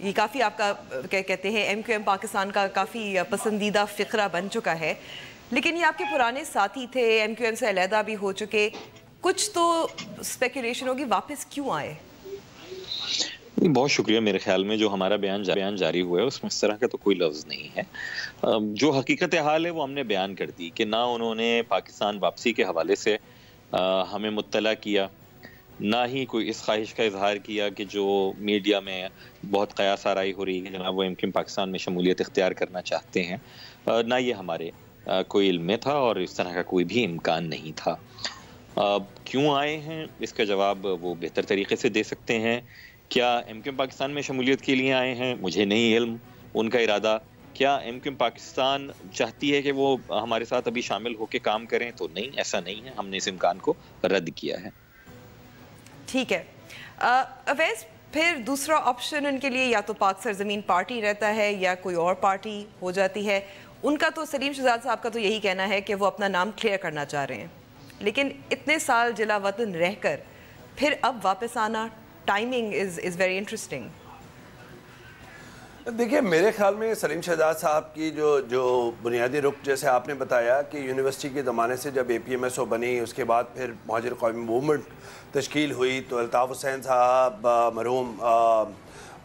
یہ کافی آپ کا کیا کہتے ہیں MQM پاکستان کا کافی پسندیدہ فقرہ بن چکا ہے، لیکن یہ آپ کے پرانے ساتھی تھے، MQM سے علیحدہ بھی ہو چکے، کچھ تو اسپیکولیشن ہوگی واپس کیوں آئے؟ بہت شکریہ. میرے خیال میں جو ہمارا بیان جاری ہوا ہے اس میں اس طرح کا تو کوئی لفظ نہیں ہے. جو حقیقت حال ہے وہ ہم نے بیان کر دی کہ نہ انہوں نے پاکستان واپسی کے حوالے سے ہمیں مطلع کیا، نہ ہی کوئی اس خواہش کا اظہار کیا کہ جو میڈیا میں بہت قیاس آرائی ہو رہی ہے جناب وہ MQM پاکستان میں شمولیت اختیار کرنا چاہتے ہیں، نہ یہ ہمارے کوئی علم میں تھا اور اس طرح کا کوئی بھی امکان نہیں تھا. کیوں آئے ہیں اس کا جواب وہ بہتر طریقے سے دے سکتے ہیں. کیا MQM پاکستان میں شمولیت کے لیے آئے ہیں؟ مجھے نہیں علم ان کا ارادہ. کیا MQM پاکستان چاہتی ہے کہ وہ ہمارے ساتھ ابھی شامل ہو کے کام کریں؟ تو نہیں، ایسا نہیں ہے. ہم نے اس امکان کو رد کیا ہے. ٹھیک ہے. اویس، پھر دوسرا آپشن ان کے لیے یا تو پاک سرزمین پارٹی رہتا ہے یا کوئی اور پارٹی ہو جاتی ہے. ان کا تو سلیم شہزاد صاحب کا تو یہی کہنا ہے کہ وہ اپنا نام کلیئر کرنا چاہ رہے ہیں، لیکن اتنے سال جلا وطن رہ کر پھر اب واپس آنا، ٹائمنگ از ویری انٹرسٹنگ. دیکھیے میرے خیال میں سلیم شہزاد صاحب کی جو بنیادی رخ جیسے آپ نے بتایا کہ یونیورسٹی کے زمانے سے جب APMSO بنی، اس کے بعد پھر مہاجر قومی موومنٹ تشکیل ہوئی تو الطاف حسین صاحب، مرحوم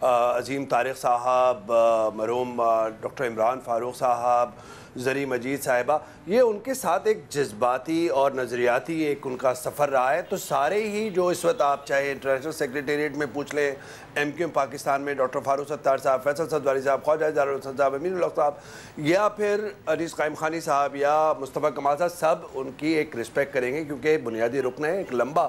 عظیم طارق صاحب، مرحوم ڈاکٹر عمران فاروق صاحب، زری مجید صاحبہ، یہ ان کے ساتھ ایک جذباتی اور نظریاتی ایک ان کا سفر رہا ہے. تو سارے ہی جو اس وقت آپ چاہے انٹرنیشنل سیکریٹریٹ میں پوچھ لیں، MQM پاکستان میں ڈاکٹر فاروق ستار صاحب، فیصل صدواری صاحب، خواجہ اظہار الحسن صاحب، امین الحق صاحب، یا پھر انیس قائم خانی صاحب یا مصطفیٰ کمال صاحب، سب ان کی ایک رسپیکٹ کریں گے کیونکہ بنیادی رکن ہے، ایک لمبا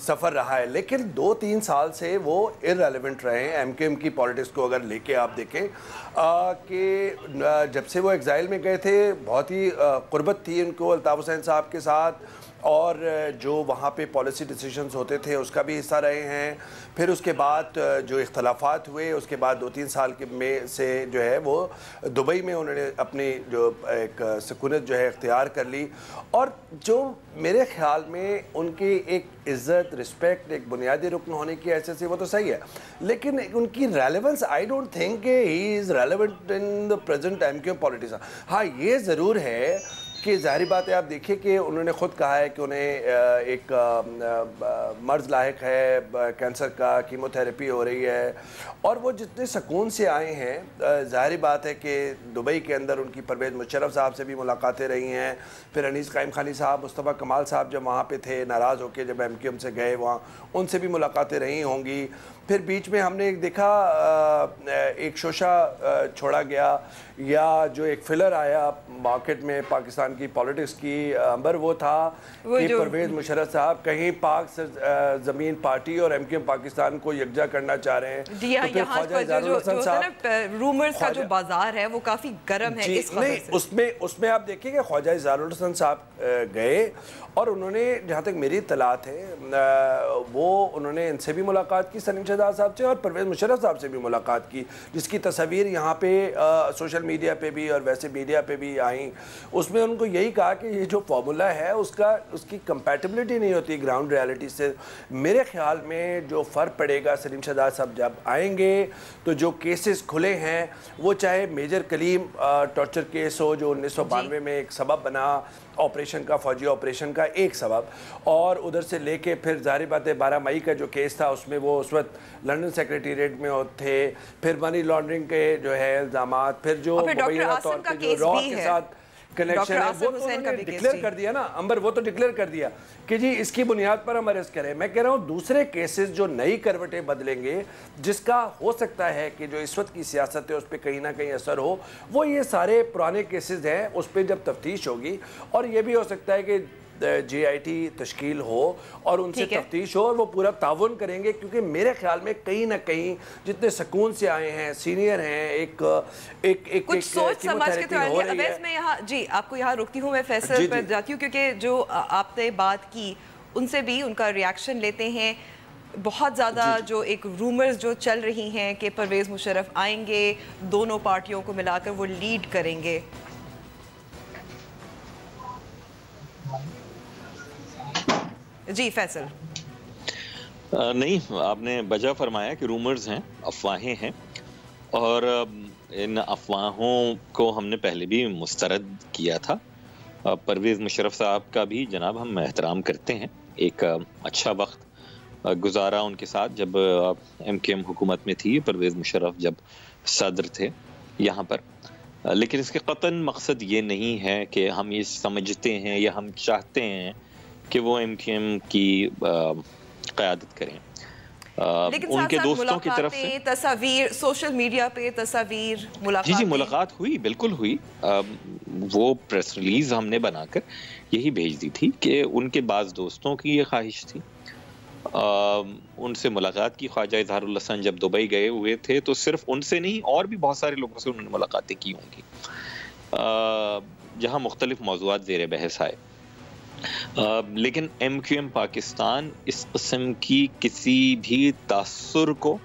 سفر رہا ہے. لیکن 2-3 سال سے وہ ارریلیونٹ رہے ہیں MQM کی پالیٹکس کو اگر لے کے آپ دیکھیں کہ جب سے وہ ایگزائل میں گئے تھے بہت ہی قربت تھی ان کو الطاف حسین صاحب کے ساتھ، اور جو وہاں پہ پالیسی ڈیسیشنز ہوتے تھے اس کا بھی حصہ رہے ہیں. پھر اس کے بعد جو اختلافات ہوئے اس کے بعد 2-3 سال میں سے جو ہے وہ دبئی میں انہوں نے اپنی جو ایک سکونت جو ہے اختیار کر لی. اور جو میرے خیال میں ان کی ایک عزت، رسپیکٹ، ایک بنیادی رکن ہونے کی حیثیت سے وہ تو صحیح ہے، لیکن ان کی ریلیونس آئی ڈونٹ تھنک کہ he is relevant in the present MQM politics. ہاں یہ ضرور ہے کہ ظاہری بات ہے، آپ دیکھیے کہ انہوں نے خود کہا ہے کہ انہیں ایک مرض لاحق ہے کینسر کا، کیمو تھیراپی ہو رہی ہے، اور وہ جتنے سکون سے آئے ہیں. ظاہری بات ہے کہ دبئی کے اندر ان کی پرویز مشرف صاحب سے بھی ملاقاتیں رہی ہیں، پھر انیس قائم خانی صاحب، مصطفیٰ کمال صاحب جب وہاں پہ تھے ناراض ہو کے جب MQM سے گئے وہاں ان سے بھی ملاقاتیں رہی ہوں گی. پھر بیچ میں ہم نے دیکھا ایک شوشہ چھوڑا گیا یا جو ایک فلر آیا مارکیٹ میں پاکستان کی پالیٹکس کی امبر، وہ تھا کہ پرویز مشرف صاحب کہیں پاک زمین پارٹی اور MQM پاکستان کو یکجا کرنا چاہ رہے ہیں. جی ہاں، یہاں پر جو رومرز کا جو بازار ہے وہ کافی گرم ہے اس خبر سے. اس میں آپ دیکھیں کہ خواجہ اظہار الحسن صاحب گئے اور انہوں نے جہاں تک میری اطلاعات ہے وہ انہوں نے ان سے بھی ملاقات کی، سلیم شہزاد صاحب سے، اور پرویز مشرف صاحب سے بھی ملاقات کی، جس کی تصاویر یہاں پہ سوشل میڈیا پہ بھی اور ویسے میڈیا پہ بھی آئیں. اس میں ان کو یہی کہا کہ یہ جو فارمولہ ہے اس کی کمپیٹیبلٹی نہیں ہوتی گراؤنڈ ریالٹی سے. میرے خیال میں جو فرق پڑے گا سلیم شہزاد صاحب جب آئیں گے تو جو کیسز کھلے ہیں وہ چاہے میجر کلیم ٹارچر کیس ہو جو 1992 میں ایک سبب بنا آپریشن کا، فوجی آپریشن کا ایک سبب، اور ادھر سے لے کے پھر ظاہری بات ہے 12 مئی کا جو کیس تھا اس میں وہ اس وقت لنڈن سیکریٹریٹ میں تھے، پھر منی لانڈرنگ کے جو ہے الزامات، پھر جو مبینہ طور پہ جو را کے ساتھ کنیکشن ہے وہ تو انہوں نے ڈکلیئر کر دیا نا امبر، وہ تو ڈکلیئر کر دیا کہ جی اس کی بنیاد پر ہم اریسٹ کریں. میں کہہ رہا ہوں دوسرے کیسز جو نئی کروٹیں بدلیں گے، جس کا ہو سکتا ہے کہ جو اس وقت کی سیاست ہے اس پہ کہیں نہ کہیں اثر ہو، وہ یہ سارے پرانے کیسز ہیں، اس پہ جب تفتیش ہوگی، اور یہ بھی ہو سکتا ہے کہ JIT تشکیل ہو اور ان سے تفتیش ہو اور وہ پورا تعاون کریں گے، کیونکہ میرے خیال میں کہیں نہ کہیں جتنے سکون سے آئے ہیں، سینئر ہیں، ایک کچھ سوچ سمجھ کے تو آئیں گے. اویس میں یہاں جی آپ کو یہاں رکتی ہوں، میں فیصل پر جاتی ہوں کیونکہ جو آپ نے بات کی ان سے بھی ان کا ریاکشن لیتے ہیں. بہت زیادہ جو ایک رومرز جو چل رہی ہیں کہ پرویز مشرف آئیں گے، دونوں پارٹیوں کو ملا کر وہ لیڈ کریں گے. جی فیصل. نہیں، آپ نے بجا فرمایا کہ رومرز ہیں، افواہیں ہیں. اور ان افواہوں کو ہم نے پہلے بھی مسترد کیا تھا. پرویز مشرف صاحب کا بھی جناب ہم احترام کرتے ہیں. ایک اچھا وقت گزارا ان کے ساتھ جب ایم کیو ایم حکومت میں تھی, پرویز مشرف جب صدر تھے یہاں پر. لیکن اس کے قطعاً مقصد یہ نہیں ہے کہ ہم یہ سمجھتے ہیں یا ہم چاہتے ہیں کہ وہ ایم کیو ایم کی قیادت کریں. لیکن ان کے دوستوں کی طرف سے تصاویر سوشل میڈیا پہ, تصاویر جی ملاقات ہوئی, بالکل ہوئی. وہ پریس ریلیز ہم نے بنا کر یہی بھیج دی تھی کہ ان کے بعض دوستوں کی یہ خواہش تھی. ان سے ملاقات کی. خواجہ اظہار الحسن جب دبئی گئے ہوئے تھے تو صرف ان سے نہیں اور بھی بہت سارے لوگوں سے انہوں نے ملاقاتیں کی ہوں گی, جہاں مختلف موضوعات زیر بحث آئے. لیکن ایم کیو ایم پاکستان اس قسم کی کسی بھی تاثر کو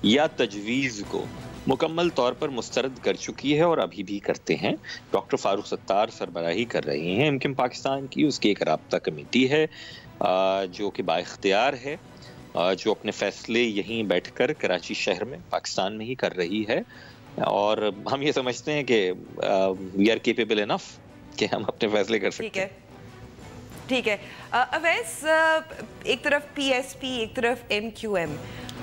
یا تجویز کو مکمل طور پر مسترد کر چکی ہے اور ابھی بھی کرتے ہیں. ڈاکٹر فاروق ستار سربراہی کر رہے ہیں ایم کیو ایم پاکستان کی. اس کی ایک رابطہ کمیٹی ہے جو کہ با اختیار ہے, جو اپنے فیصلے یہیں بیٹھ کر کراچی شہر میں پاکستان میں ہی کر رہی ہے. اور ہم یہ سمجھتے ہیں کہ وی آر کیپیبل انف کہ ہم اپنے فیصلے کر سکتے ہیں. ٹھیک ہے. اویس, ایک طرف پی ایس پی, ایک طرف ایم کیو ایم,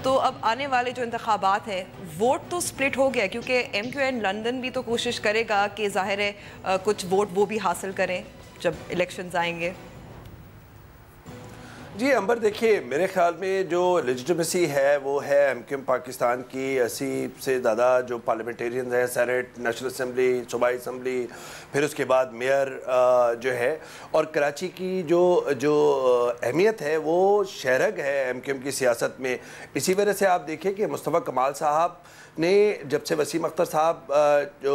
تو اب آنے والے جو انتخابات ہیں ووٹ تو سپلٹ ہو گیا, کیونکہ ایم کیو ایم لندن بھی تو کوشش کرے گا کہ ظاہر ہے کچھ ووٹ وہ بھی حاصل کریں جب الیکشنز آئیں گے. جی امبر, دیکھیے میرے خیال میں جو لیجیٹمیسی ہے وہ ہے ایم کیو ایم پاکستان کی 80 سے زیادہ جو پارلیمنٹیرینز ہیں, سینٹ, نیشنل اسمبلی, صوبائی اسمبلی, پھر اس کے بعد میئر جو ہے, اور کراچی کی جو اہمیت ہے وہ شہرگ ہے ایم کیو ایم کی سیاست میں. اسی وجہ سے آپ دیکھیں کہ مصطفیٰ کمال صاحب نے جب سے وسیم اختر صاحب جو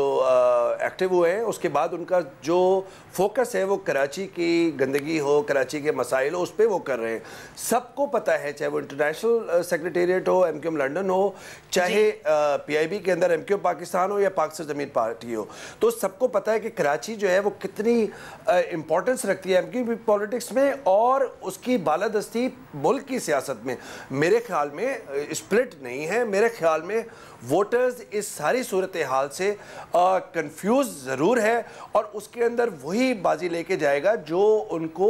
ایکٹیو ہوئے ہیں اس کے بعد ان کا جو فوکس ہے وہ کراچی کی گندگی ہو, کراچی کے مسائل ہو, اس پہ وہ کر رہے ہیں. سب کو پتہ ہے, چاہے وہ انٹرنیشنل سیکریٹریٹ ہو, ایم کیو ایم لنڈن ہو, چاہے پی آئی بی کے اندر ایم کیو پاکستان ہو یا پاک سے زمین پارٹی ہو, تو سب کو پتہ ہے کہ کراچی جو ہے وہ کتنی امپورٹنس رکھتی ہے ایم کیو پالیٹکس میں اور اس کی بالادستی ملک کی سیاست میں. میرے خیال میں اسپلٹ نہیں ہے. میرے خیال میں ووٹرز اس ساری صورتحال سے کنفیوز ضرور ہے اور اس کے اندر وہی بازی لے کے جائے گا جو ان کو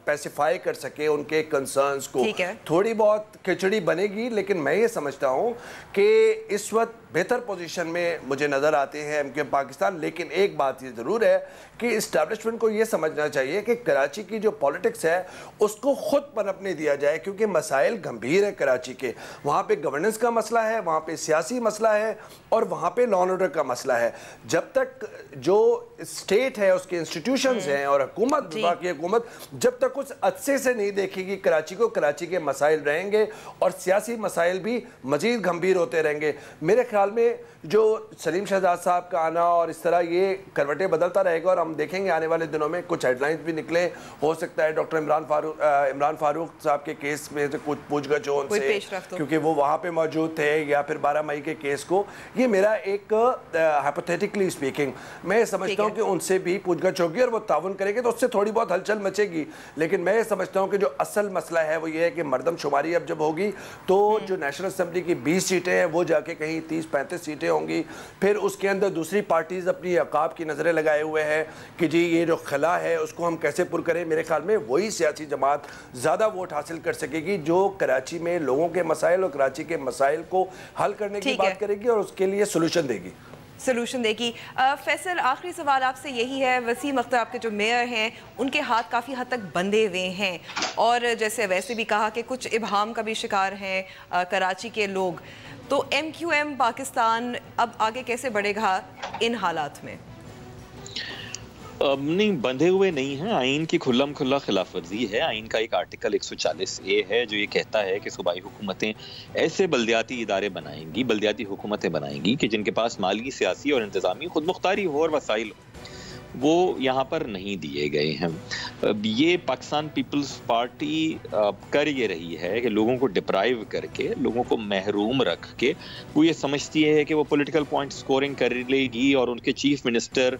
پیسیفائی کر سکے ان کے کنسرنز کو. تھوڑی بہت کھچڑی بنے گی, لیکن میں یہ سمجھتا ہوں کہ اس وقت بہتر پوزیشن میں مجھے نظر آتے ہیں ایم کیو ایم پاکستان. لیکن ایک بات یہ ضرور ہے کہ اسٹیبلشمنٹ کو یہ سمجھنا چاہیے کہ کراچی کی جو پولیٹکس ہے اس کو خود پنپنے دیا جائے, کیونکہ مسائل گمبھیر ہیں کراچی کے. وہاں پہ گورننس کا مسئلہ ہے, وہاں پہ سیاسی مسئلہ ہے اور وہاں پہ لا اینڈ آرڈر کا مسئلہ ہے. جب تک جو اسٹیٹ ہے اس کے انسٹیٹیوشنز ہیں اور حکومت, باقی حکومت جب تک اس عدسے سے نہیں دیکھے گی کراچی کو, کراچی کے مسائل رہیں گے اور سیاسی مسائل بھی مزید گمبھیر ہوتے رہیں گے. میرے خیال میں جو سلیم شہزاد صاحب کا آنا اور اس طرح یہ کروٹیں بدلتا رہے گا, اور ہم دیکھیں گے آنے والے دنوں میں کچھ ہیڈ لائنز بھی نکلے. ہو سکتا ہے ڈاکٹر عمران فاروق صاحب کے کیس میں سے کچھ پوچھ گچھ ہو ان سے, کیونکہ وہ وہاں پہ موجود تھے, یا پھر 12 مئی کے کیس کو. یہ میرا ایک ہائپوتھیٹیکلی اسپیکنگ میں سمجھتا ہوں کہ ان سے بھی پوچھ گچھ ہوگی اور وہ تعاون کریں گے تو اس سے تھوڑی بہت ہلچل مچے گی. لیکن میں سمجھتا ہوں کہ جو اصل مسئلہ ہے وہ یہ ہے کہ مردم شماری اب جب ہوگی تو جو نیشنل اسمبلی کی 20 سیٹیں ہیں وہ جا کے کہیں 30-35 سیٹیں ہوں گی. پھر اس کے اندر دوسری پارٹیز اپنی عقاب کی نظریں لگائے ہوئے ہیں کہ جی یہ جو خلا ہے اس کو ہم کیسے پر کریں. میرے خیال میں وہی سیاسی جماعت زیادہ ووٹ حاصل کر سکے گی جو کراچی میں لوگوں کے مسائل اور کراچی کے مسائل کو حل کرنے کی بات کرے گی اور اس کے لیے سولوشن دے گی. فیصل, آخری سوال آپ سے یہی ہے. وسیم اختر آپ کے جو میئر ہیں ان کے ہاتھ کافی حد تک بندھے ہوئے ہیں اور جیسے ویسے بھی کہا کہ کچھ ابہام کا بھی شکار ہیں کراچی کے لوگ, تو ایم کیو ایم پاکستان اب آگے کیسے بڑھے گا ان حالات میں؟ نہیں, بندھے ہوئے نہیں ہیں. آئین کی کھلم کھلا خلاف ورزی ہے. آئین کا ایک آرٹیکل 140A ہے جو یہ کہتا ہے کہ صوبائی حکومتیں ایسے بلدیاتی ادارے بنائیں گی, بلدیاتی حکومتیں بنائیں گی کہ جن کے پاس مالی, سیاسی اور انتظامی خود مختاری ہو اور وسائل ہو. وہ یہاں پر نہیں دیے گئے ہیں. یہ پاکستان پیپلز پارٹی کر یہ رہی ہے کہ لوگوں کو ڈپرائیو کر کے, لوگوں کو محروم رکھ کے وہ یہ سمجھتی ہے کہ وہ پولیٹیکل پوائنٹ سکورنگ کر لے گی اور ان کے چیف منسٹر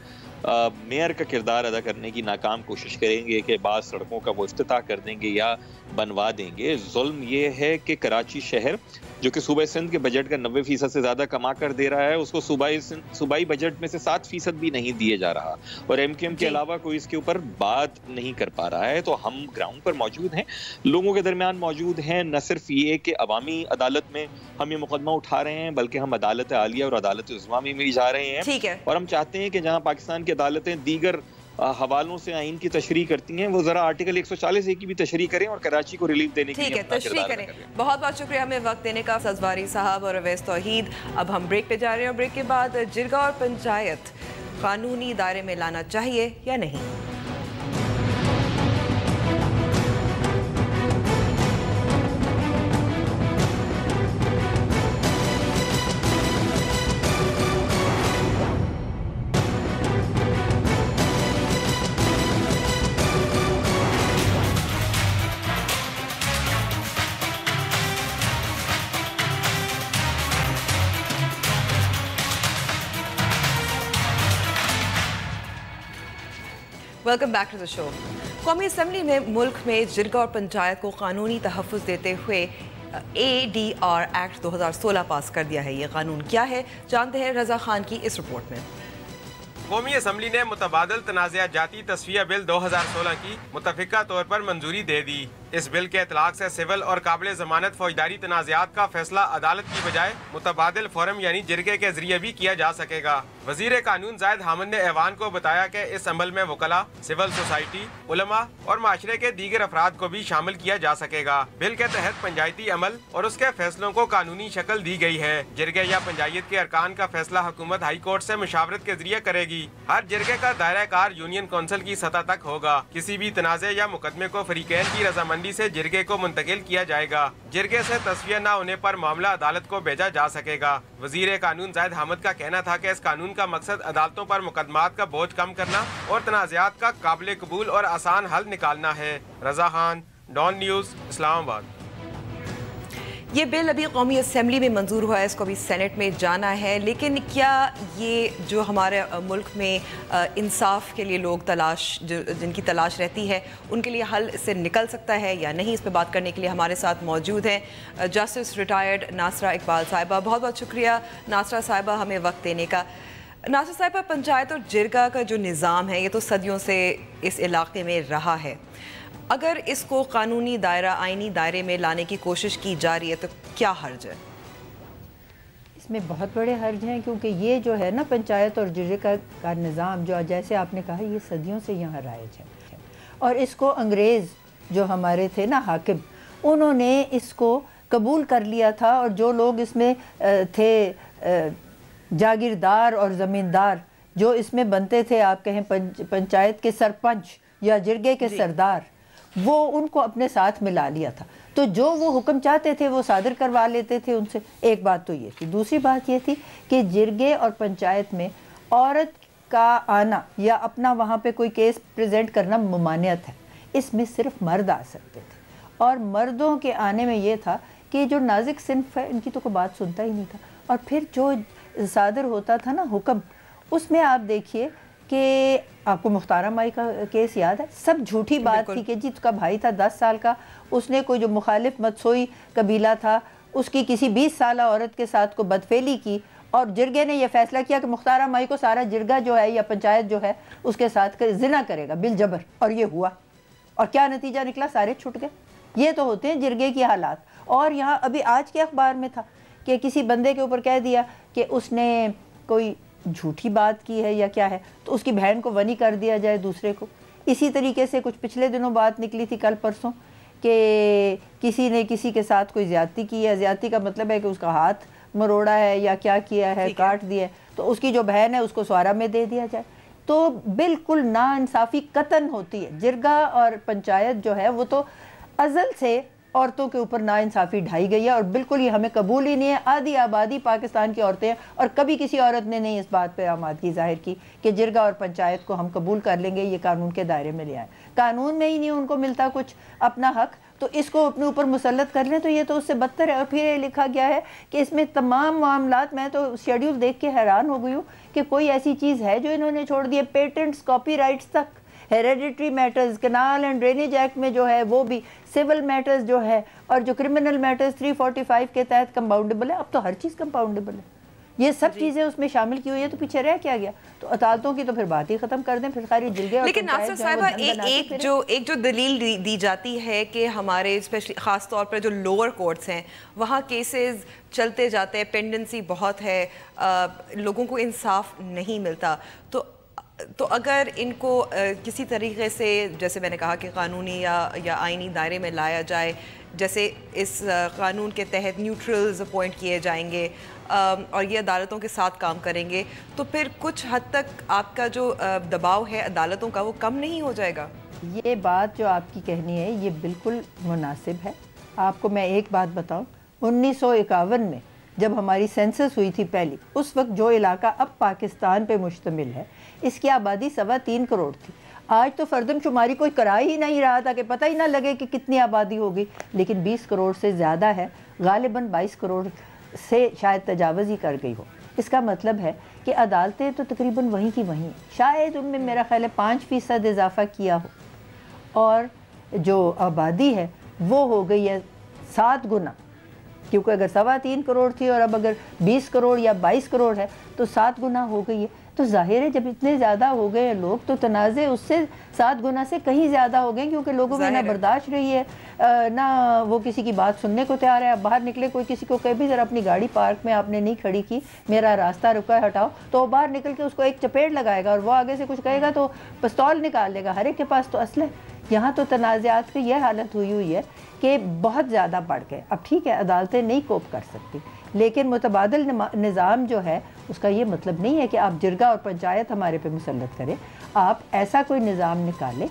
میئر کا کردار ادا کرنے کی ناکام کوشش کریں گے کہ بعض سڑکوں کا وہ افتتاح کر دیں گے یا بنوا دیں گے. ظلم یہ ہے کہ کراچی شہر جو کہ صوبہ سندھ کے بجٹ کا 90% سے زیادہ کما کر دے رہا ہے، اس کو صوبائی بجٹ میں سے 7% بھی نہیں دیے جا رہا، اور ایم کیو ایم کے علاوہ کوئی اس کے اوپر بات نہیں کر پا رہا ہے. تو ہم گراؤنڈ پر موجود ہیں، لوگوں کے درمیان موجود ہیں. نہ صرف یہ کہ عوامی عدالت میں ہم یہ مقدمہ اٹھا رہے ہیں، بلکہ ہم عدالت عالیہ اور عدالت عظمیٰ میں بھی جا رہے ہیں، اور ہم چاہتے ہیں کہ جہاں پاکستان کی عدالتیں دیگر حوالوں سے آئین کی تشریح کرتی ہیں، وہ ذرا آرٹیکل 140 کی بھی تشریح کریں اور کراچی کو ریلیف دینے کے لیے تشریح کریں. بہت بہت شکریہ ہمیں وقت دینے کا سزواری صاحب اور اویس توحید. اب ہم بریک پہ جا رہے ہیں، اور بریک کے بعد جرگہ اور پنچایت قانونی دائرے میں لانا چاہیے یا نہیں. ویلکم بیک ٹو دا شو. قومی اسمبلی نے ملک میں جرگہ اور پنچایت کو قانونی تحفظ دیتے ہوئے ADR ایکٹ 2016 پاس کر دیا ہے. یہ قانون کیا ہے، جانتے ہیں رضا خان کی اس رپورٹ میں. قومی اسمبلی نے متبادل تنازعہ جاتی تصفیہ بل 2016 کی متفقہ طور پر منظوری دے دی. اس بل کے اطلاق سے سول اور قابل ضمانت فوجداری تنازعات کا فیصلہ عدالت کی بجائے متبادل فورم یعنی جرگے کے ذریعے بھی کیا جا سکے گا. وزیر قانون زاہد حامد نے ایوان کو بتایا کہ اس عمل میں وکلاء، سول سوسائٹی، علماء اور معاشرے کے دیگر افراد کو بھی شامل کیا جا سکے گا. بل کے تحت پنچایتی عمل اور اس کے فیصلوں کو قانونی شکل دی گئی ہے. جرگے یا پنچایت کے ارکان کا فیصلہ حکومت ہائی کورٹ سے مشاورت کے ذریعے کرے گی. ہر جرگے کا دائرہ کار یونین کونسل کی سطح تک ہوگا. کسی بھی تنازع یا مقدمے کو فریقین کی رضامندی سے جرگے کو منتقل کیا جائے گا. جرگے سے تصفیہ نہ ہونے پر معاملہ عدالت کو بھیجا جا سکے گا. وزیر قانون زاہد حامد کا کہنا تھا کہ اس قانون کا مقصد عدالتوں پر مقدمات کا بوجھ کم کرنا اور تنازعات کا قابل قبول اور آسان حل نکالنا ہے. رضا خان، ڈان نیوز، اسلام آباد. یہ بل ابھی قومی اسمبلی میں منظور ہوا ہے، اس کو ابھی سینٹ میں جانا ہے. لیکن کیا یہ جو ہمارے ملک میں انصاف کے لیے لوگ جن کی تلاش رہتی ہے، ان کے لیے حل اس سے نکل سکتا ہے یا نہیں؟ اس پہ بات کرنے کے لیے ہمارے ساتھ موجود ہیں جسٹس ریٹائرڈ ناصرہ اقبال صاحبہ. بہت بہت شکریہ ناصرہ صاحبہ ہمیں وقت دینے کا. ناصرہ صاحبہ، پنچایت اور جرگہ کا جو نظام ہے یہ تو صدیوں سے اس علاقے میں رہا ہے. اگر اس کو قانونی دائرہ، آئینی دائرے میں لانے کی کوشش کی جا رہی ہے تو کیا حرج ہے؟ اس میں بہت بڑے حرج ہیں، کیونکہ یہ جو ہے نا پنچایت اور جرگہ کا نظام جو جیسے آپ نے کہا یہ صدیوں سے یہاں رائج ہے، اور اس کو انگریز جو ہمارے تھے نا حاکم، انہوں نے اس کو قبول کر لیا تھا. اور جو لوگ اس میں تھے جاگیردار اور زمیندار جو اس میں بنتے تھے، آپ کہیں پنچایت کے سرپنچ یا جرگے کے سردار، وہ ان کو اپنے ساتھ ملا لیا تھا. تو جو وہ حکم چاہتے تھے وہ صادر کروا لیتے تھے ان سے. ایک بات تو یہ تھی. دوسری بات یہ تھی کہ جرگے اور پنچایت میں عورت کا آنا یا اپنا وہاں پہ کوئی کیس پریزنٹ کرنا ممانعت ہے. اس میں صرف مرد آ سکتے تھے، اور مردوں کے آنے میں یہ تھا کہ جو نازک صنف ہے ان کی تو کوئی بات سنتا ہی نہیں تھا. اور پھر جو صادر ہوتا تھا نا حکم، اس میں آپ دیکھیے کہ آپ کو مختارہ مائی کا کیس یاد ہے، سب جھوٹی بات تھی کہ جی اس کا بھائی تھا 10 سال کا، اس نے کوئی جو مخالف متسوئی قبیلہ تھا اس کی کسی 20 سالہ عورت کے ساتھ کو بدفعلی کی، اور جرگے نے یہ فیصلہ کیا کہ مختارہ مائی کو سارا جرگہ جو ہے یا پنچایت جو ہے اس کے ساتھ زنا کرے گا بالجبر. اور یہ ہوا، اور کیا نتیجہ نکلا؟ سارے چھٹ گئے. یہ تو ہوتے ہیں جرگے کی حالات. اور یہاں ابھی آج کے اخبار میں تھا کہ کسی بندے کے اوپر کہہ دیا کہ اس نے کوئی جھوٹی بات کی ہے یا کیا ہے، تو اس کی بہن کو ونی کر دیا جائے دوسرے کو. اسی طریقے سے کچھ پچھلے دنوں بات نکلی تھی کل پرسوں کہ کسی نے کسی کے ساتھ کوئی زیادتی کی ہے. زیادتی کا مطلب ہے کہ اس کا ہاتھ مروڑا ہے یا کیا کیا ہے، کاٹ دیا ہے، تو اس کی جو بہن ہے اس کو سوارا میں دے دیا جائے. تو بالکل ناانصافی قطعاً ہوتی ہے. جرگہ اور پنچایت جو ہے وہ تو ازل سے عورتوں کے اوپر ناانصافی ڈھائی گئی ہے، اور بالکل یہ ہمیں قبول ہی نہیں ہے. آدھی آبادی پاکستان کی عورتیں ہیں، اور کبھی کسی عورت نے نہیں اس بات پہ آمادگی ظاہر کی کہ جرگہ اور پنچایت کو ہم قبول کر لیں گے، یہ قانون کے دائرے میں لے آئیں. قانون میں ہی نہیں ان کو ملتا کچھ اپنا حق، تو اس کو اپنے اوپر مسلط کر لیں تو یہ تو اس سے بدتر ہے. اور پھر یہ لکھا گیا ہے کہ اس میں تمام معاملات، میں تو شیڈیول دیکھ کے حیران ہو گئی ہوں کہ کوئی ایسی چیز ہے جو انہوں نے چھوڑ دی ہے. پیٹنٹس، کاپی رائٹس تک hereditary matters canal and drainage act میں جو ہے وہ بھی سول میٹرز جو ہے اور جو کرمنل میٹرز 345 کے تحت کمپاؤنڈیبل ہے. اب تو ہر چیز کمپاؤنڈیبل ہے, یہ سب چیزیں اس میں شامل کی ہوئی ہے, تو پیچھے رہ کیا گیا؟ تو عدالتوں کی تو پھر بات ہی ختم کر دیں, پھر ساری جلگے. لیکن ناصر صاحبہ ایک جو دلیل دی جاتی ہے کہ ہمارے اسپیشلی خاص طور پر جو لوور کورٹس ہیں وہاں کیسز چلتے جاتے ہیں, پینڈنسی بہت ہے, لوگوں کو انصاف نہیں ملتا, تو اگر ان کو کسی طریقے سے جیسے میں نے کہا کہ قانونی یا آئینی دائرے میں لایا جائے, جیسے اس قانون کے تحت نیوٹرلز اپوائنٹ کیے جائیں گے اور یہ عدالتوں کے ساتھ کام کریں گے, تو پھر کچھ حد تک آپ کا جو دباؤ ہے عدالتوں کا وہ کم نہیں ہو جائے گا؟ یہ بات جو آپ کی کہنی ہے یہ بالکل مناسب ہے. آپ کو میں ایک بات بتاؤں, 1951 میں جب ہماری سینسس ہوئی تھی پہلی, اس وقت جو علاقہ اب پاکستان پہ مشتمل ہے اس کی آبادی 3.25 کروڑ تھی. آج تو فردم شماری کوئی کرا ہی نہیں رہا تھا کہ پتہ ہی نہ لگے کہ کتنی آبادی ہوگی, لیکن 20 کروڑ سے زیادہ ہے, غالباً 22 کروڑ سے شاید تجاوز ہی کر گئی ہو. اس کا مطلب ہے کہ عدالتیں تو تقریباً وہیں کی وہیں, شاید ان میں میرا خیال ہے 5% اضافہ کیا ہو, اور جو آبادی ہے وہ ہو گئی ہے 7 گنا, کیونکہ اگر 3.25 کروڑ تھی اور اب اگر 20 کروڑ یا 22 کروڑ ہے تو 7 گنا ہو گئی ہے. تو ظاہر ہے جب اتنے زیادہ ہو گئے ہیں لوگ تو تنازع اس سے 7 گنا سے کہیں زیادہ ہو گئے, کیونکہ لوگوں میں نہ برداشت رہی ہے, نہ وہ کسی کی بات سننے کو تیار ہے. اب باہر نکلے کوئی کسی کو کہے بھی ذرا اپنی گاڑی پارک میں آپ نے نہیں کھڑی کی, میرا راستہ رکا ہے ہٹاؤ, تو وہ باہر نکل کے اس کو ایک چپیڑ لگائے گا, اور وہ آگے سے کچھ کہے گا تو پستول نکال لے گا. ہر ایک کے پاس تو اسلحہ. یہاں تو تنازعات کی یہ حالت ہوئی ہے کہ بہت زیادہ بڑھ گئے. اب ٹھیک ہے عدالتیں نہیں کوپ کر سکتی, لیکن متبادل نظام جو ہے اس کا یہ مطلب نہیں ہے کہ آپ جرگہ اور پنچایت ہمارے پہ مسلط کریں. آپ ایسا کوئی نظام نکالیں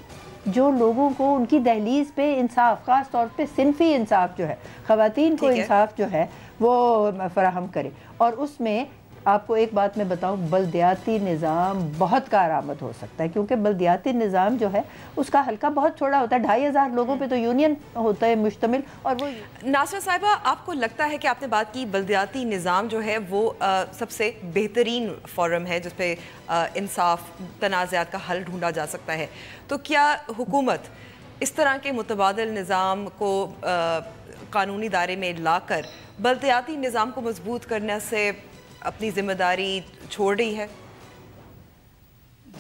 جو لوگوں کو ان کی دہلیز پہ انصاف, خاص طور پہ صنفی انصاف جو ہے, خواتین کو انصاف جو ہے وہ فراہم کرے. اور اس میں آپ کو ایک بات میں بتاؤں, بلدیاتی نظام بہت کارآمد ہو سکتا ہے, کیونکہ بلدیاتی نظام جو ہے اس کا حلقہ بہت چھوٹا ہوتا ہے, 2,500 لوگوں پہ تو یونین ہوتا ہے مشتمل. اور وہ ناصر صاحبہ, آپ کو لگتا ہے کہ آپ نے بات کی بلدیاتی نظام جو ہے وہ سب سے بہترین فورم ہے جس پہ انصاف تنازعات کا حل ڈھونڈا جا سکتا ہے, تو کیا حکومت اس طرح کے متبادل نظام کو قانونی دائرے میں لا کر بلدیاتی نظام کو مضبوط کرنے سے اپنی ذمہ داری چھوڑ رہی ہے؟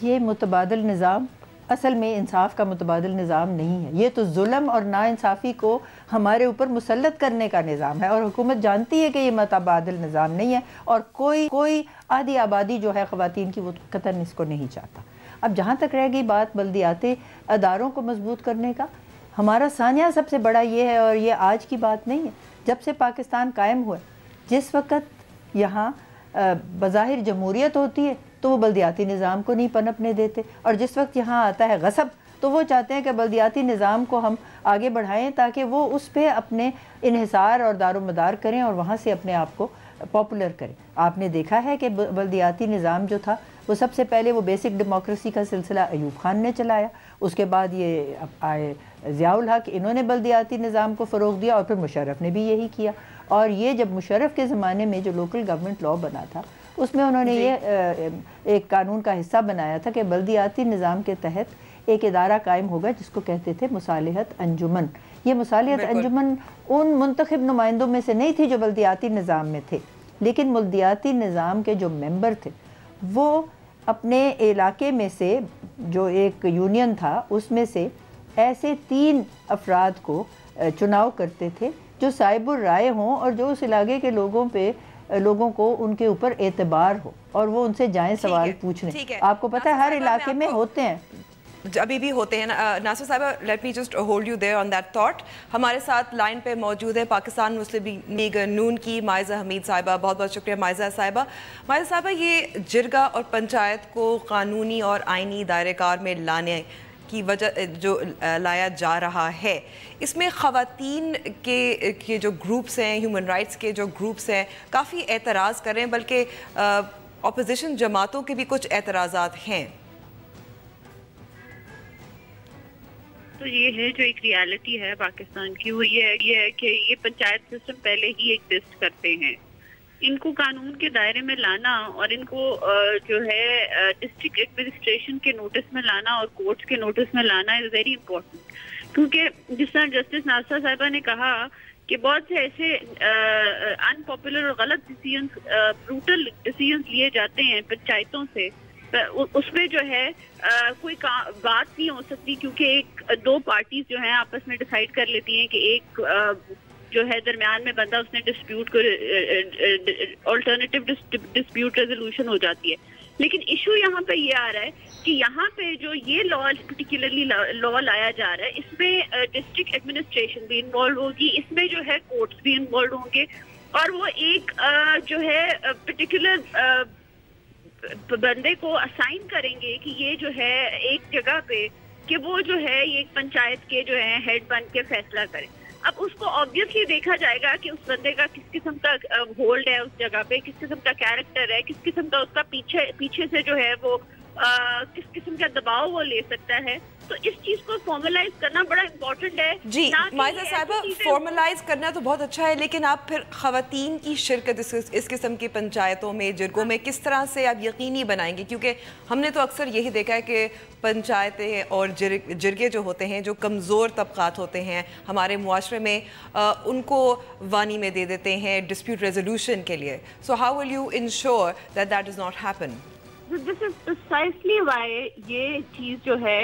یہ متبادل نظام اصل میں انصاف کا متبادل نظام نہیں ہے, یہ تو ظلم اور ناانصافی کو ہمارے اوپر مسلط کرنے کا نظام ہے, اور حکومت جانتی ہے کہ یہ متبادل نظام نہیں ہے, اور کوئی آدھی آبادی جو ہے خواتین کی وہ قطعاً اس کو نہیں چاہتا. اب جہاں تک رہ گئی بات بلدیاتی اداروں کو مضبوط کرنے کا, ہمارا سانحہ سب سے بڑا یہ ہے, اور یہ آج کی بات نہیں ہے, جب سے پاکستان قائم ہوا, جس وقت یہاں بظاہر جمہوریت ہوتی ہے تو وہ بلدیاتی نظام کو نہیں پنپنے دیتے, اور جس وقت یہاں آتا ہے غصب تو وہ چاہتے ہیں کہ بلدیاتی نظام کو ہم آگے بڑھائیں تاکہ وہ اس پہ اپنے انحصار اور دار و مدار کریں اور وہاں سے اپنے آپ کو پاپولر کریں. آپ نے دیکھا ہے کہ بلدیاتی نظام جو تھا وہ سب سے پہلے وہ بیسک ڈیموکریسی کا سلسلہ ایوب خان نے چلایا, اس کے بعد یہ آئے ضیاء الحق, انہوں نے بلدیاتی نظام کو فروغ دیا, اور پھر مشرف نے بھی یہی کیا. اور یہ جب مشرف کے زمانے میں جو لوکل گورنمنٹ لاء بنا تھا اس میں انہوں نے یہ ایک قانون کا حصہ بنایا تھا کہ بلدیاتی نظام کے تحت ایک ادارہ قائم ہوگا جس کو کہتے تھے مصالحت انجمن. یہ مصالحت انجمن ان منتخب نمائندوں میں سے نہیں تھی جو بلدیاتی نظام میں تھے, لیکن بلدیاتی نظام کے جو ممبر تھے وہ اپنے علاقے میں سے جو ایک یونین تھا اس میں سے ایسے 3 افراد کو چناؤ کرتے تھے جو صاحب الرائے ہوں اور جو اس علاقے کے لوگوں کو ان کے اوپر اعتبار ہو اور وہ ان سے جائیں سوال پوچھنے. آپ کو پتہ ہے ہر علاقے میں ہوتے ہیں, ابھی بھی ہوتے ہیں. ناصر صاحبہ, let me just hold you their on that thought. ہمارے ساتھ لائن پہ موجود ہے پاکستان مسلم لیگ نون کی مائزہ حمید صاحبہ. بہت بہت شکریہ مائزہ صاحبہ. مائزہ صاحبہ, یہ جرگہ اور پنچایت کو قانونی اور آئینی دائرہ کار میں لانے کی وجہ جو لایا جا رہا ہے, اس میں خواتین کے جو گروپس ہیں, ہیومن رائٹس کے جو گروپس ہیں, کافی اعتراض کر رہے ہیں, بلکہ اپوزیشن جماعتوں کے بھی کچھ اعتراضات ہیں. تو یہ ہے جو ایک ریالٹی ہے پاکستان کی, وہ یہ ہے کہ یہ پنچایت سسٹم پہلے ہی ایگزسٹ کرتے ہیں. ان کو قانون کے دائرے میں لانا اور ان کو جو ہے ڈسٹرکٹ ایڈمنسٹریشن کے نوٹس میں لانا اور کورٹس کے نوٹس میں لانا از ویری امپورٹنٹ. کیونکہ جس طرح جسٹس ناصرہ صاحبہ نے کہا کہ بہت سے ایسے ان پاپولر اور غلط ڈیسیژنس، بروٹل ڈیسیژنس لیے جاتے ہیں پنچایتوں سے، اس میں جو ہے کوئی بات نہیں ہو سکتی، کیونکہ دو پارٹیز جو ہیں آپس میں ڈیسائیڈ کر لیتی ہیں کہ ایک جو ہے درمیان میں بندہ اس نے ڈسپیوٹ کو آلٹرنیٹیو ڈسپیوٹ ریزولوشن ہو جاتی ہے. لیکن ایشو یہاں پہ یہ آ رہا ہے کہ یہاں پہ جو یہ لا پرٹیکولرلی لا لایا جا رہا ہے، اس میں ڈسٹرکٹ ایڈمنسٹریشن بھی انوالو ہوگی، اس میں جو ہے کورٹس بھی انوالو ہوں گے، اور وہ ایک جو ہے پرٹیکولر بندے کو اسائن کریں گے کہ یہ جو ہے ایک جگہ پہ کہ وہ جو ہے یہ ایک پنچایت کے جو ہے ہیڈ بن کے فیصلہ کرے. اب اس کو آبویسلی دیکھا جائے گا کہ اس بندے کا کس قسم کا ہولڈ ہے اس جگہ پہ، کس قسم کا کیریکٹر ہے، کس قسم کا اس کا پیچھے سے جو ہے وہ کس قسم کا دباؤ وہ لے سکتا ہے. تو اس چیز کو فارملائز کرنا بڑا امپورٹنٹ ہے. جی مائزہ صاحبہ، فارملائز کرنا تو بہت اچھا ہے، لیکن آپ پھر خواتین کی شرکت اس قسم کی پنچایتوں میں، جرگوں میں کس طرح سے آپ یقینی بنائیں گے؟ کیونکہ ہم نے تو اکثر یہی دیکھا ہے کہ پنچایتیں اور جرگے جو ہوتے ہیں، جو کمزور طبقات ہوتے ہیں ہمارے معاشرے میں، ان کو وانی میں دے دیتے ہیں ڈسپیوٹ ریزولوشن کے لیے. So how will you ensure that that does not happen? This is precisely why یہ چیز جو ہے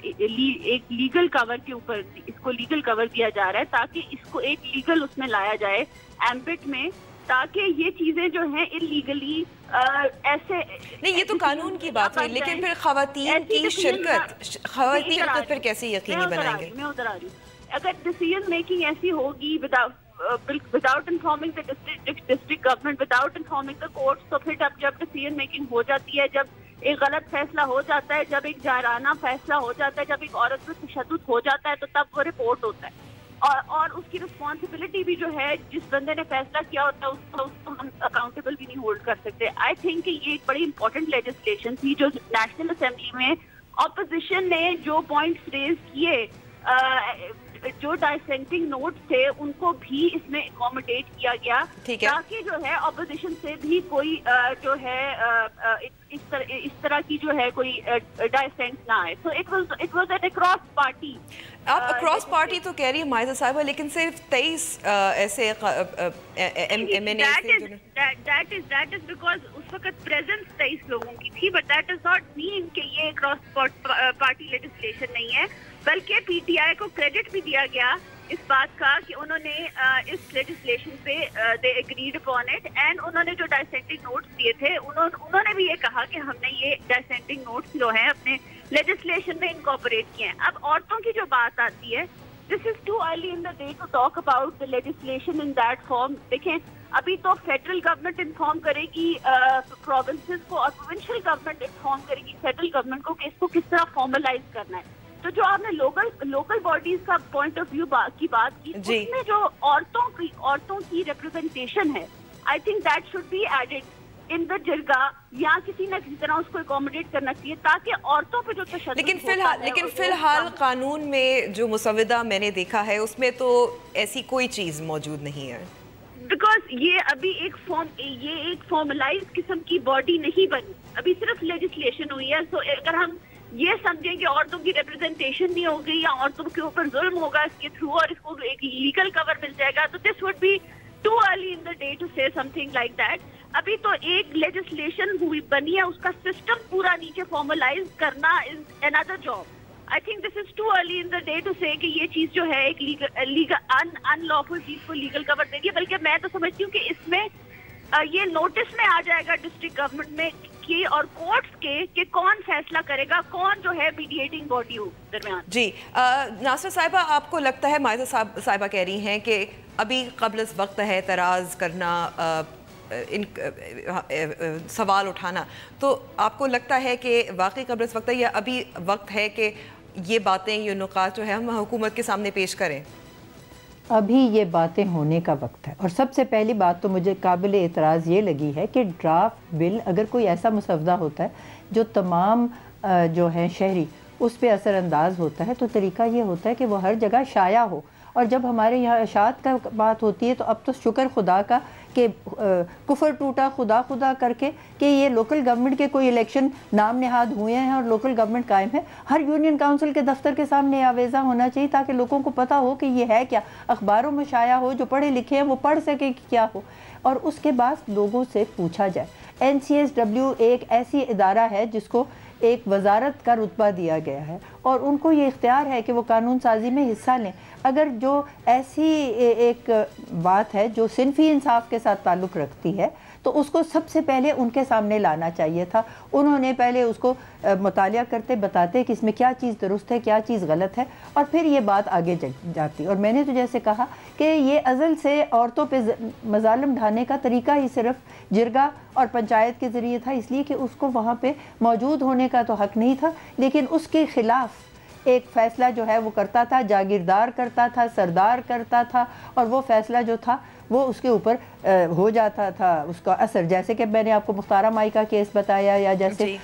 ایک لیگل کور کے اوپر اس کو لیگل کور دیا جا رہا ہے، تاکہ اس کو ایک لیگل اس میں لایا جائے ایمبٹ میں، تاکہ یہ چیزیں جو ہیں انلیگلی ایسے نہیں. یہ تو قانون کی بات ہے، لیکن پھر خواتین کی شرکت پر کیسے یقینی بنائیں گے؟ میں ادھر آ رہی ہوں. اگر ڈیسیژن میکنگ ایسی ہوگی without informing the district government, without informing the courts, تو پھر جب decision making ہو جاتی ہے، جب ایک غلط فیصلہ ہو جاتا ہے، جب ایک جارحانہ فیصلہ ہو جاتا ہے، جب ایک عورت پر تشدد ہو جاتا ہے، تو تب وہ رپورٹ ہوتا ہے، اور اس کی رسپانسبلٹی بھی جو ہے جس بندے نے فیصلہ کیا ہوتا ہے اس کو ہم اکاؤنٹیبل بھی نہیں ہولڈ کر سکتے. آئی تھنک کہ یہ ایک بڑی امپورٹنٹ لیجسلیشن تھی جو نیشنل اسمبلی میں اپوزیشن نے جو پوائنٹس ریز کیے، جو ڈائسینٹنگ نوٹس تھے، ان کو بھی اس میں اکوموڈیٹ کیا گیا، تاکہ جو ہے اپوزیشن سے بھی کوئی جو ہے اس طرح کی جو ہے کوئی ڈائسینٹ نہ آئے. تو it was an across party. آپ اکراس پارٹی تو کہہ رہی ہیں مائزہ صاحبہ، لیکن صرف 23 ایسے M N A that is because اس وقت پریزنس 23 لوگوں کی تھی، but that is not mean کہ یہ اکراس پارٹی لیجسلیشن نہیں ہے، بلکہ پی ٹی آئی کو کریڈٹ بھی دیا گیا اس بات کا کہ انہوں نے اس لیجسلیشن پہ دے ایگریڈ اپون اٹ، اینڈ انہوں نے جو ڈائسینٹنگ نوٹس دیے تھے انہوں نے بھی یہ کہا کہ ہم نے یہ ڈائسینٹنگ نوٹس جو ہیں اپنے لیجسلیشن میں انکارپوریٹ کیے ہیں. اب عورتوں کی جو بات آتی ہے، this is too early in the day to talk about the legislation in that form. دیکھیں ابھی تو فیڈرل گورنمنٹ انفارم کرے گی پروونسز کو، اور پروونشل گورنمنٹ انفارم کرے گی فیڈرل گورنمنٹ کو کہ اس کو کس طرح فارملائز کرنا ہے. تو جو آپ نے لوکل باڈیز کا پوائنٹ آف ویو کی بات کی، اس میں جو عورتوں کی ریپرزنٹیشن ہے، I think that should be added in the jirga, یا کسی نہ کسی طرح اس کو اکوموڈیٹ کرنا چاہیے تاکہ عورتوں پہ جو تشدد لیکن فی الحال قانون میں جو مسودہ میں نے دیکھا ہے اس میں تو ایسی کوئی چیز موجود نہیں ہے. بیکاز یہ ابھی ایک فارملائز قسم کی باڈی نہیں بنی، ابھی صرف لیجسلیشن ہوئی ہے. سو اگر ہم یہ سمجھیں کہ عورتوں کی ریپرزنٹیشن نہیں ہوگی یا عورتوں کے اوپر ظلم ہوگا اس کے تھرو اور اس کو ایک لیگل کور مل جائے گا، تو this would be too early in the day to say سم تھنگ لائک دیٹ. ابھی تو ایک لیجسلیشن ہوئی بنی ہے، اس کا سسٹم پورا نیچے فارملائز کرنا از another job. I think this is too early in the day to say کہ یہ چیز جو ہے ایک ان لافل چیز کو لیگل کور دے گی، بلکہ میں تو سمجھتی ہوں کہ اس میں یہ نوٹس میں آ جائے گا ڈسٹرکٹ گورنمنٹ میں کی اور کورٹس کے کہ کون فیصلہ کرے گا، کون جو ہے میڈیٹنگ باڈی ہو درمیان. جی ناصرہ صاحبہ، آپ کو لگتا ہے مائزہ صاحبہ کہہ رہی ہیں کہ ابھی قبل از وقت ہے اعتراض کرنا، سوال اٹھانا، تو آپ کو لگتا ہے کہ واقعی قبل از وقت ہے یا ابھی وقت ہے کہ یہ باتیں، یہ نکات جو ہے ہم حکومت کے سامنے پیش کریں؟ ابھی یہ باتیں ہونے کا وقت ہے. اور سب سے پہلی بات تو مجھے قابل اعتراض یہ لگی ہے کہ ڈرافٹ بل اگر کوئی ایسا مسودہ ہوتا ہے جو تمام جو ہیں شہری اس پہ اثر انداز ہوتا ہے، تو طریقہ یہ ہوتا ہے کہ وہ ہر جگہ شائع ہو اور جب ہمارے یہاں اشاعت کا بات ہوتی ہے تو اب تو شکر خدا کا کہ کفر ٹوٹا خدا خدا کر کے کہ یہ لوکل گورنمنٹ کے کوئی الیکشن نام نہاد ہوئے ہیں اور لوکل گورنمنٹ قائم ہے. ہر یونین کاؤنسل کے دفتر کے سامنے آویزہ ہونا چاہیے تاکہ لوگوں کو پتہ ہو کہ یہ ہے کیا, اخباروں میں شائع ہو, جو پڑھے لکھے ہیں وہ پڑھ سکے کہ کیا ہو, اور اس کے بعد لوگوں سے پوچھا جائے. NCSW ایک ایسی ادارہ ہے جس کو ایک وزارت کا رتبہ دیا گیا ہے اور ان کو یہ اختیار ہے کہ وہ قانون سازی میں حصہ لیں. اگر جو ایسی ایک بات ہے جو صنفی انصاف کے ساتھ تعلق رکھتی ہے تو اس کو سب سے پہلے ان کے سامنے لانا چاہیے تھا. انہوں نے پہلے اس کو مطالعہ کرتے بتاتے کہ اس میں کیا چیز درست ہے کیا چیز غلط ہے اور پھر یہ بات آگے جاتی. اور میں نے تو جیسے کہا کہ یہ ازل سے عورتوں پہ مظالم ڈھانے کا طریقہ ہی صرف جرگہ اور پنچایت کے ذریعے تھا, اس لیے کہ اس کو وہاں پہ موجود ہونے کا تو حق نہیں تھا, لیکن اس کے خلاف ایک فیصلہ جو ہے وہ کرتا تھا, جاگیردار کرتا تھا, سردار کرتا تھا, اور وہ فیصلہ جو تھا وہ اس کے اوپر ہو جاتا تھا اس کا اثر. جیسے کہ میں نے آپ کو مختارہ مائی کا کیس بتایا, یا جیسے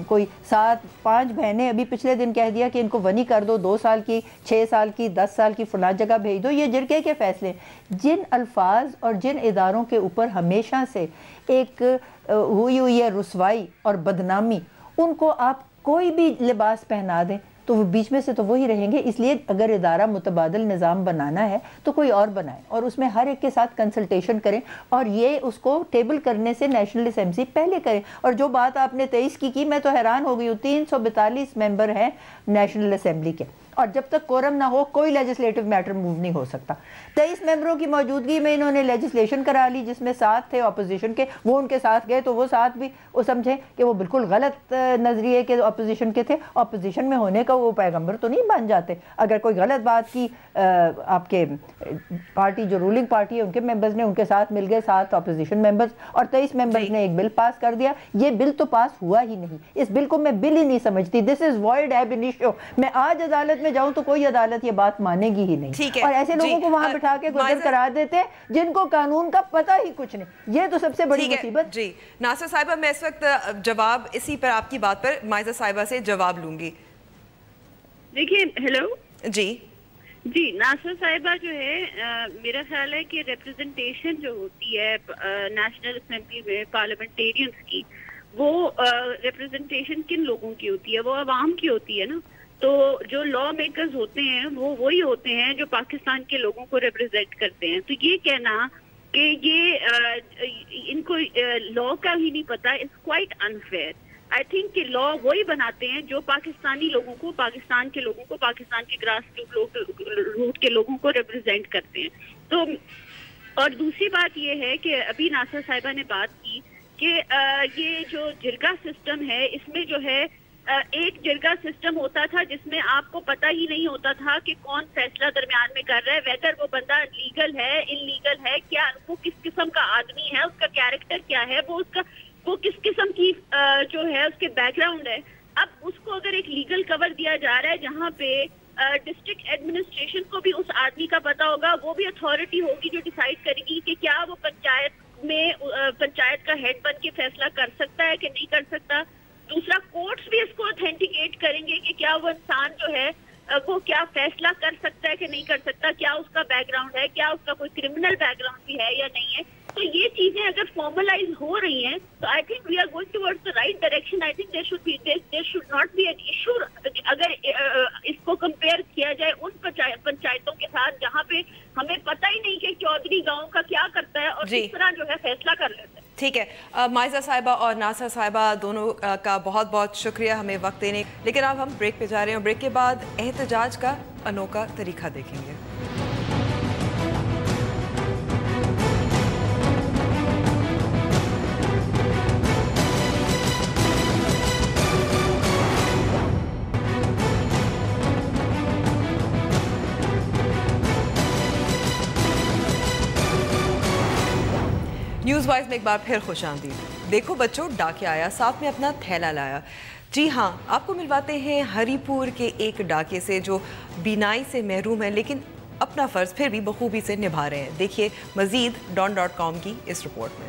کوئی 7-5 بہنیں ابھی پچھلے دن کہہ دیا کہ ان کو ونی کر دو, 2 سال کی, 6 سال کی, 10 سال کی فلاں جگہ بھیج دو. یہ جرگے کے فیصلے جن الفاظ اور جن اداروں کے اوپر ہمیشہ سے ایک ہوئی ہے رسوائی اور بدنامی, ان کو آپ کوئی بھی لباس پہنا دیں تو وہ بیچ میں سے تو وہی رہیں گے. اس لیے اگر ادارہ متبادل نظام بنانا ہے تو کوئی اور بنائیں اور اس میں ہر ایک کے ساتھ کنسلٹیشن کریں, اور یہ اس کو ٹیبل کرنے سے نیشنل اسمبلی پہلے کریں. اور جو بات آپ نے 23 کی میں تو حیران ہو گئی ہوں, 342 ممبر ہیں نیشنل اسمبلی کے, اور جب تک کورم نہ ہو کوئی لیجسلیٹو میٹر موو نہیں ہو سکتا. 23 ممبروں کی موجودگی میں انہوں نے لیجسلیشن کرا لی جس میں 7 تھے اپوزیشن کے, وہ ان کے ساتھ گئے تو وہ 7 بھی وہ سمجھیں کہ وہ بالکل غلط نظریے کے اپوزیشن کے تھے. اپوزیشن میں ہونے کا وہ پیغمبر تو نہیں بن جاتے. اگر کوئی غلط بات کی آپ کے پارٹی جو رولنگ پارٹی ہے ان کے ممبرز نے, ان کے ساتھ مل گئے 7 اپوزیشن ممبرز, اور 23 ممبرز نے ایک بل پاس کر دیا. یہ بل تو پاس ہوا ہی نہیں, اس بل کو میں بل ہی نہیں سمجھتی. دس از وائڈ ایب انیشیو. میں آج عدالت میں جاؤں تو کوئی عدالت یہ بات مانے گی ہی نہیں, اور ایسے لوگوں کو وہاں بٹھا کے گزر کرا دیتے جن کو قانون کا پتہ ہی کچھ نہیں. یہ تو سب سے بڑی مصیبت. جی ناصر صاحبہ, میں اس وقت جواب اسی پر آپ کی بات پر مائزہ صاحبہ سے جواب لوں گی. دیکھیے ہیلو جی ناصر صاحبہ جو ہے میرا خیال ہے کہ ریپرزنٹیشن جو ہوتی ہے نیشنل اسمبلی میں پارلیمنٹیرینز کی, وہ ریپرزنٹیشن کن لوگوں کی ہوتی ہے؟ وہ عوام کی ہوتی ہے نا. تو جو لا میکرز ہوتے ہیں وہ وہی ہوتے ہیں جو پاکستان کے لوگوں کو ریپرزینٹ کرتے ہیں. تو یہ کہنا کہ یہ ان کو لا کا ہی نہیں پتا, it's quite unfair. I think کہ لا وہی بناتے ہیں جو پاکستانی لوگوں کو, پاکستان کے لوگوں کو, پاکستان کے گراس روٹ کے لوگوں کو ریپرزینٹ کرتے ہیں. تو اور دوسری بات یہ ہے کہ ابھی ناصر صاحبہ نے بات کی کہ یہ جو جرگہ سسٹم ہے اس میں جو ہے ایک جرگہ سسٹم ہوتا تھا جس میں آپ کو پتہ ہی نہیں ہوتا تھا کہ کون فیصلہ درمیان میں کر رہا ہے, ویدر وہ بندہ لیگل ہے ان لیگل ہے, کیا وہ کس قسم کا آدمی ہے, اس کا کیریکٹر کیا ہے, وہ کس قسم کی جو ہے اس کے بیک گراؤنڈ ہے. اب اس کو اگر ایک لیگل کور دیا جا رہا ہے جہاں پہ ڈسٹرکٹ ایڈمنسٹریشن کو بھی اس آدمی کا پتا ہوگا, وہ بھی اتھارٹی ہوگی جو ڈیسائیڈ کرے گی کہ کیا وہ پنچایت کا ہیڈ بن کے فیصلہ کر سکتا ہے کہ نہیں کر سکتا. دوسرا کورٹس بھی اس کو اتھینٹیکیٹ کریں گے کہ کیا وہ انسان جو ہے وہ کیا فیصلہ کر سکتا ہے کہ نہیں کر سکتا, کیا اس کا بیک گراؤنڈ ہے, کیا اس کا کوئی کرمنل بیک گراؤنڈ بھی ہے یا نہیں ہے. تو یہ چیزیں اگر فارملائز ہو رہی ہیں تو I think we are going towards the right direction. I think there should not be an issue اگر اس کو کمپیئر کیا جائے ان پنچایتوں کے ساتھ جہاں پہ ہمیں پتہ ہی نہیں کہ چودھری گاؤں کا کیا کرتا ہے اور کس طرح جو ہے فیصلہ کر لیتا ہے. ٹھیک ہے, مائزہ صاحبہ اور ناصر صاحبہ دونوں کا بہت بہت شکریہ ہمیں وقت دینے. لیکن اب ہم بریک پہ جا رہے ہیں, اور بریک کے بعد احتجاج کا انوکھا طریقہ دیکھیں گے. نیوز وائز میں ایک بار پھر خوش آمدید. دیکھو بچوں, ڈاکے آیا, ساتھ میں اپنا تھیلا لایا. جی ہاں, آپ کو ملواتے ہیں ہری پور کے ایک ڈاکے سے جو بینائی سے محروم ہے لیکن اپنا فرض پھر بھی بخوبی سے نبھا رہے ہیں. دیکھیے مزید ڈان.com کی اس رپورٹ میں.